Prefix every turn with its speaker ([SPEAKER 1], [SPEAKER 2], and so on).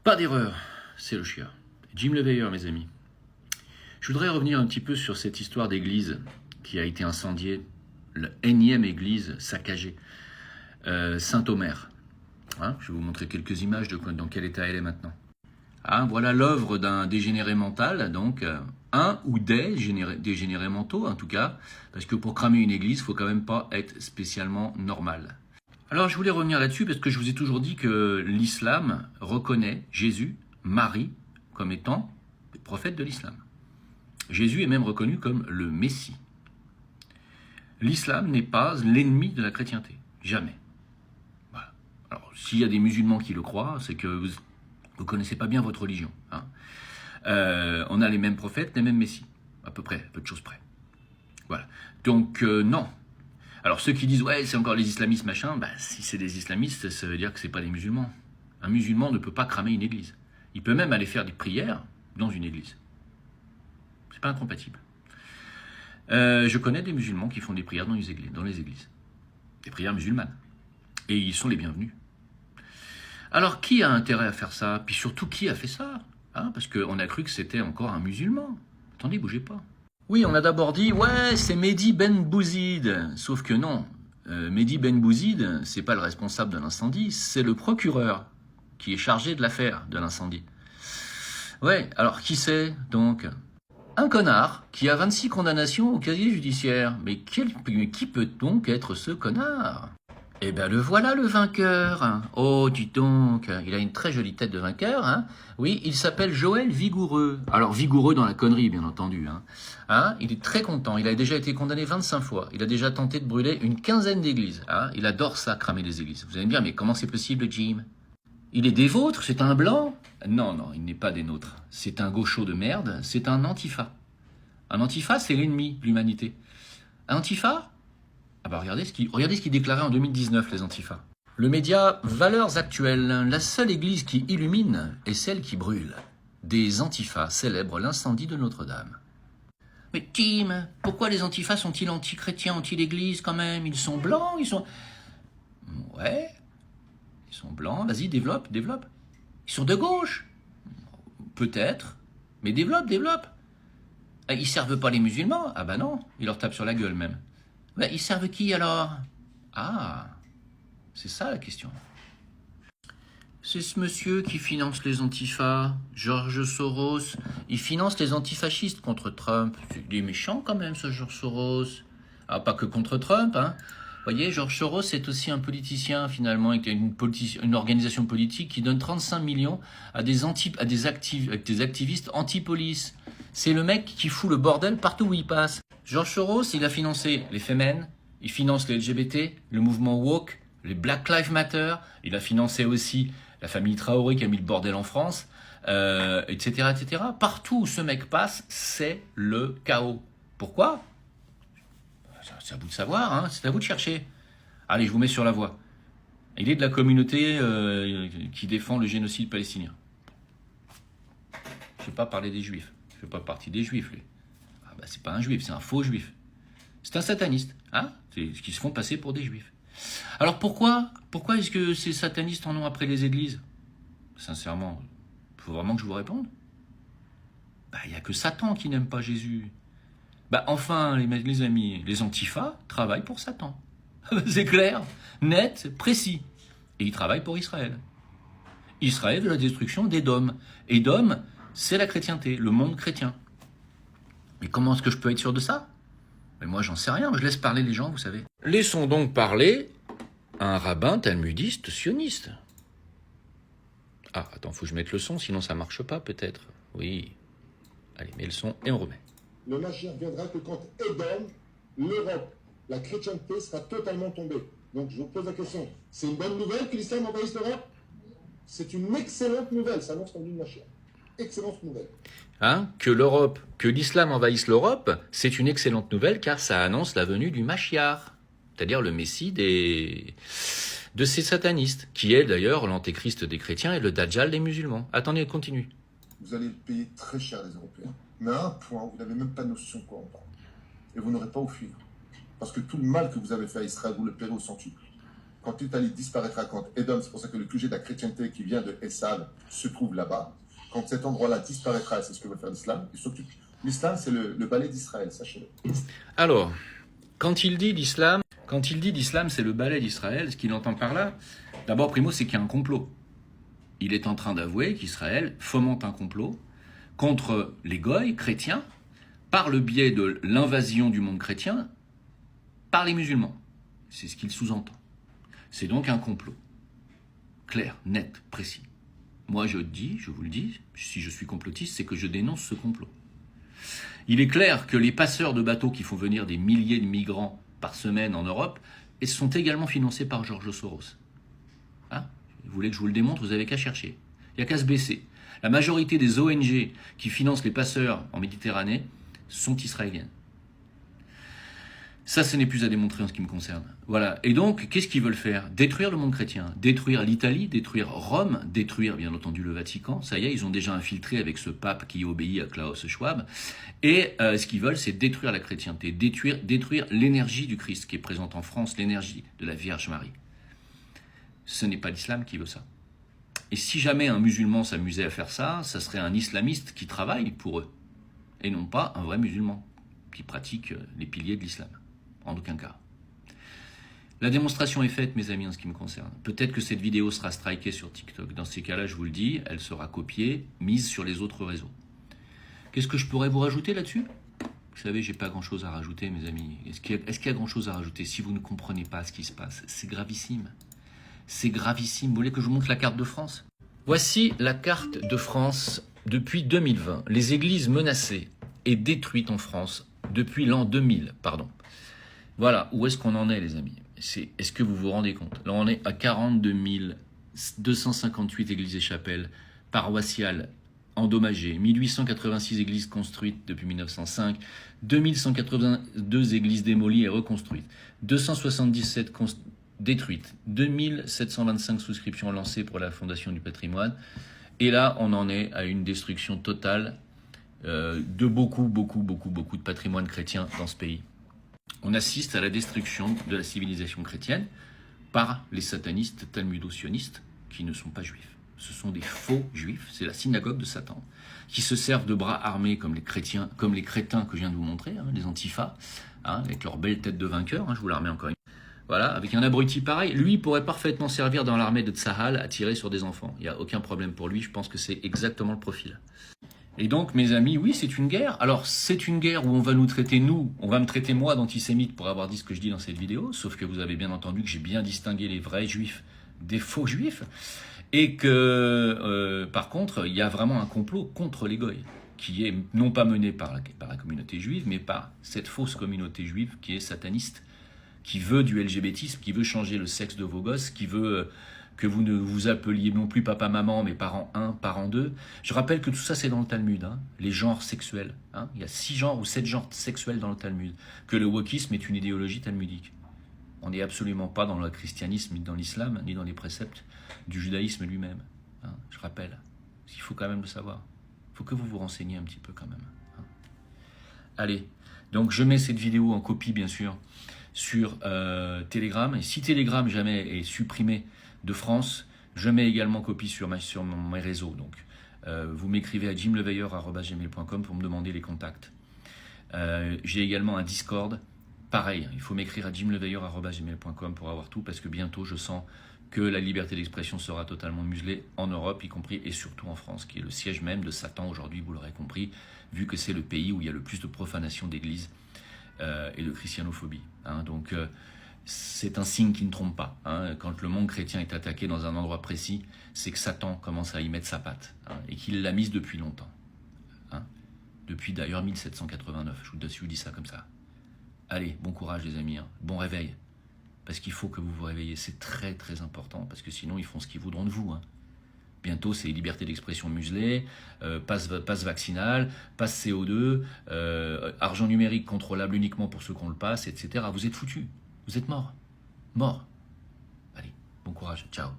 [SPEAKER 1] Pas d'erreur, c'est le chien. Jim Leveilleur, mes amis. Je voudrais revenir un petit peu sur cette histoire d'église qui a été incendiée, la énième église saccagée, Saint-Omer. Hein, je vais vous montrer quelques images de dans quel état elle est maintenant. Hein, voilà l'œuvre d'un dégénéré mental, donc un ou des dégénérés mentaux en tout cas, parce que pour cramer une église, il ne faut quand même pas être spécialement normal. Alors je voulais revenir là-dessus parce que je vous ai toujours dit que l'islam reconnaît Jésus, Marie, comme étant le prophète de l'islam. Jésus est même reconnu comme le Messie. L'islam n'est pas l'ennemi de la chrétienté, jamais. Voilà. Alors s'il y a des musulmans qui le croient, c'est que vous ne connaissez pas bien votre religion. Hein. On a les mêmes prophètes, les mêmes messies, à peu près, peu de choses près. Voilà. Donc non. Alors ceux qui disent ouais c'est encore les islamistes machin, bah, si c'est des islamistes ça veut dire que c'est pas des musulmans. Un musulman ne peut pas cramer une église. Il peut même aller faire des prières dans une église. C'est pas incompatible. Je connais des musulmans qui font des prières dans les églises. Des prières musulmanes. Et ils sont les bienvenus. Alors qui a intérêt à faire ça? Puis surtout qui a fait ça? Hein, parce qu'on a cru que c'était encore un musulman. Attendez, bougez pas. Oui, on a d'abord dit, ouais, c'est Mehdi Ben Bouzid. Sauf que non, Mehdi Ben Bouzid, c'est pas le responsable de l'incendie, c'est le procureur qui est chargé de l'affaire de l'incendie. Ouais, alors qui c'est donc? Un connard qui a 26 condamnations au casier judiciaire. Mais qui peut donc être ce connard? Eh bien, le voilà le vainqueur. Oh, dis donc, il a une très jolie tête de vainqueur. Hein, oui, il s'appelle Joël Vigoureux. Alors, vigoureux dans la connerie, bien entendu. Hein, il est très content. Il a déjà été condamné 25 fois. Il a déjà tenté de brûler une quinzaine d'églises. Hein, il adore ça, cramer les églises. Vous allez me dire, mais comment c'est possible, Jim? Il est des vôtres? C'est un blanc? Non, non, il n'est pas des nôtres. C'est un gaucho de merde. C'est un antifa. Un antifa, c'est l'ennemi de l'humanité. Un antifa? Ah bah regardez ce qu'ils déclaraient en 2019, les antifas. Le média Valeurs Actuelles, la seule église qui illumine est celle qui brûle. Des antifas célèbrent l'incendie de Notre-Dame. Mais Tim, pourquoi les antifas sont-ils anti-chrétiens, anti-l'église quand même? Ils sont blancs, ils sont... Ouais, ils sont blancs, vas-y, développe. Ils sont de gauche? Peut-être, mais développe. Ils servent pas les musulmans? Ah bah non, ils leur tapent sur la gueule même. Ben, ils servent qui alors? Ah, c'est ça la question. C'est ce monsieur qui finance les antifas, George Soros. Il finance les antifascistes contre Trump. Il est méchant quand même ce George Soros. Ah, pas que contre Trump, hein. Vous voyez, George Soros est aussi un politicien finalement, avec une organisation politique qui donne 35 millions à des activistes anti-police. C'est le mec qui fout le bordel partout où il passe. George Soros, il a financé les Femen, il finance les LGBT, le mouvement woke, les Black Lives Matter, il a financé aussi la famille Traoré qui a mis le bordel en France, etc. Partout où ce mec passe, c'est le chaos. Pourquoi? C'est à vous de savoir, hein, c'est à vous de chercher. Allez, je vous mets sur la voie. Il est de la communauté qui défend le génocide palestinien. Je ne vais pas parler des juifs. Je ne fais pas partie des juifs, lui. Ah bah, c'est pas un juif, c'est un faux juif. C'est un sataniste. Hein, c'est ce qui se font passer pour des juifs. Alors pourquoi est-ce que ces satanistes en ont après les églises? Sincèrement, il faut vraiment que je vous réponde. Bah, il n'y a que Satan qui n'aime pas Jésus. Bah, enfin, les amis, les antifas travaillent pour Satan. C'est clair, net, précis. Et ils travaillent pour Israël. Israël de la destruction d'Édom. Édom, c'est la chrétienté, le monde chrétien. Mais comment est-ce que je peux être sûr de ça? Mais moi, j'en sais rien, je laisse parler les gens, vous savez. Laissons donc parler un rabbin talmudiste sioniste. Ah, attends, faut que je mette le son, sinon ça marche pas, peut-être. Oui. Allez, mets le son et on remet.
[SPEAKER 2] Le Mashiach viendra que quand Édom, l'Europe, la chrétienté sera totalement tombée. Donc je vous pose la question, c'est une bonne nouvelle que l'islam envahisse l'Europe? C'est une excellente nouvelle, ça annonce comme une Mashiach. Excellente nouvelle.
[SPEAKER 1] Hein, que l'islam envahisse l'Europe, c'est une excellente nouvelle car ça annonce la venue du Mashiach, c'est-à-dire le Messie de ces satanistes, qui est d'ailleurs l'antéchrist des chrétiens et le Dajjal des musulmans. Attendez, continue.
[SPEAKER 2] Vous allez le payer très cher, les Européens. Mais à un point, vous n'avez même pas notion de quoi on parle. Et vous n'aurez pas où fuir. Parce que tout le mal que vous avez fait à Israël, vous le paierez au centuple. quand l'Italie disparaîtra, quand Edom, c'est pour ça que le QG de la chrétienté qui vient de Esav se trouve là-bas, quand cet endroit-là disparaîtra, c'est ce que veut faire l'islam, il s'occupe. L'islam, c'est le balai d'Israël, sachez-le.
[SPEAKER 1] Alors, quand il dit l'islam, c'est le balai d'Israël, ce qu'il entend par là, d'abord, primo, c'est qu'il y a un complot. Il est en train d'avouer qu'Israël fomente un complot contre les goïs chrétiens par le biais de l'invasion du monde chrétien par les musulmans. C'est ce qu'il sous-entend. C'est donc un complot. Clair, net, précis. Moi, je vous le dis, si je suis complotiste, c'est que je dénonce ce complot. Il est clair que les passeurs de bateaux qui font venir des milliers de migrants par semaine en Europe sont également financés par George Soros. Hein? Vous voulez que je vous le démontre, vous n'avez qu'à chercher. Il n'y a qu'à se baisser. La majorité des ONG qui financent les passeurs en Méditerranée sont israéliennes. Ça, ce n'est plus à démontrer en ce qui me concerne. Voilà. Et donc, qu'est-ce qu'ils veulent faire? Détruire le monde chrétien, détruire l'Italie, détruire Rome, détruire, bien entendu, le Vatican. Ça y est, ils ont déjà infiltré avec ce pape qui obéit à Klaus Schwab. Et ce qu'ils veulent, c'est détruire la chrétienté, détruire l'énergie du Christ qui est présente en France, l'énergie de la Vierge Marie. Ce n'est pas l'islam qui veut ça. Et si jamais un musulman s'amusait à faire ça, ça serait un islamiste qui travaille pour eux. Et non pas un vrai musulman qui pratique les piliers de l'islam. En aucun cas. La démonstration est faite, mes amis, en ce qui me concerne. Peut-être que cette vidéo sera strikée sur TikTok. Dans ces cas-là, je vous le dis, elle sera copiée, mise sur les autres réseaux. Qu'est-ce que je pourrais vous rajouter là-dessus? Vous savez, j'ai pas grand-chose à rajouter, mes amis. Est-ce qu'il y a grand-chose à rajouter? Si vous ne comprenez pas ce qui se passe, c'est gravissime. C'est gravissime. Vous voulez que je vous montre la carte de France? Voici la carte de France depuis 2020. Les églises menacées et détruites en France depuis l'an 2000, pardon. Voilà, où est-ce qu'on en est, les amis? Est-ce que vous vous rendez compte? Là, on est à 42 258 églises et chapelles paroissiales endommagées, 1886 églises construites depuis 1905, 2182 églises démolies et reconstruites, 277 détruites, 2725 souscriptions lancées pour la Fondation du patrimoine. Et là, on en est à une destruction totale de beaucoup de patrimoine chrétien dans ce pays. On assiste à la destruction de la civilisation chrétienne par les satanistes talmudo-sionistes qui ne sont pas juifs. Ce sont des faux juifs, c'est la synagogue de Satan, qui se servent de bras armés comme les chrétiens, comme les crétins que je viens de vous montrer, hein, les antifas, hein, avec leur belle tête de vainqueur, hein, je vous la remets encore une fois. Voilà, avec un abruti pareil, lui pourrait parfaitement servir dans l'armée de Tsahal à tirer sur des enfants. Il n'y a aucun problème pour lui, je pense que c'est exactement le profil. Et donc, mes amis, oui, c'est une guerre. Alors, c'est une guerre où on va nous traiter, on va me traiter moi d'antisémite pour avoir dit ce que je dis dans cette vidéo, sauf que vous avez bien entendu que j'ai bien distingué les vrais juifs des faux juifs, et que, par contre, il y a vraiment un complot contre les goïs, qui est non pas mené par la communauté juive, mais par cette fausse communauté juive qui est sataniste, qui veut du LGBTisme, qui veut changer le sexe de vos gosses, qui veut que vous ne vous appeliez non plus papa-maman, mais parent 1, parent 2. Je rappelle que tout ça, c'est dans le Talmud, hein, les genres sexuels. Hein. Il y a 6 genres ou 7 genres sexuels dans le Talmud. Que le wokisme est une idéologie talmudique. On n'est absolument pas dans le christianisme, ni dans l'islam, ni dans les préceptes du judaïsme lui-même. Hein, je rappelle. Il faut quand même le savoir. Il faut que vous vous renseigniez un petit peu quand même. Hein. Allez, donc je mets cette vidéo en copie, bien sûr, sur Telegram. Et si Telegram jamais est supprimé de France, je mets également copie sur mes réseaux. Donc, vous m'écrivez à jimleveilleur@gmail.com pour me demander les contacts. J'ai également un Discord. Pareil, il faut m'écrire à jimleveilleur@gmail.com pour avoir tout, parce que bientôt, je sens que la liberté d'expression sera totalement muselée en Europe, y compris et surtout en France, qui est le siège même de Satan aujourd'hui, vous l'aurez compris, vu que c'est le pays où il y a le plus de profanation d'églises et de christianophobie. Hein, donc, c'est un signe qui ne trompe pas. Hein. Quand le monde chrétien est attaqué dans un endroit précis, c'est que Satan commence à y mettre sa patte, hein, et qu'il l'a mise depuis longtemps. Hein. Depuis d'ailleurs 1789, je vous dis ça comme ça. Allez, bon courage les amis, hein. Bon réveil, parce qu'il faut que vous vous réveillez, c'est très très important, parce que sinon ils font ce qu'ils voudront de vous. Hein. Bientôt, c'est liberté d'expression muselée, passe vaccinal, passe CO2, argent numérique contrôlable uniquement pour ceux qu'on le passe, etc. Vous êtes foutus. Vous êtes morts. Morts. Allez, bon courage. Ciao.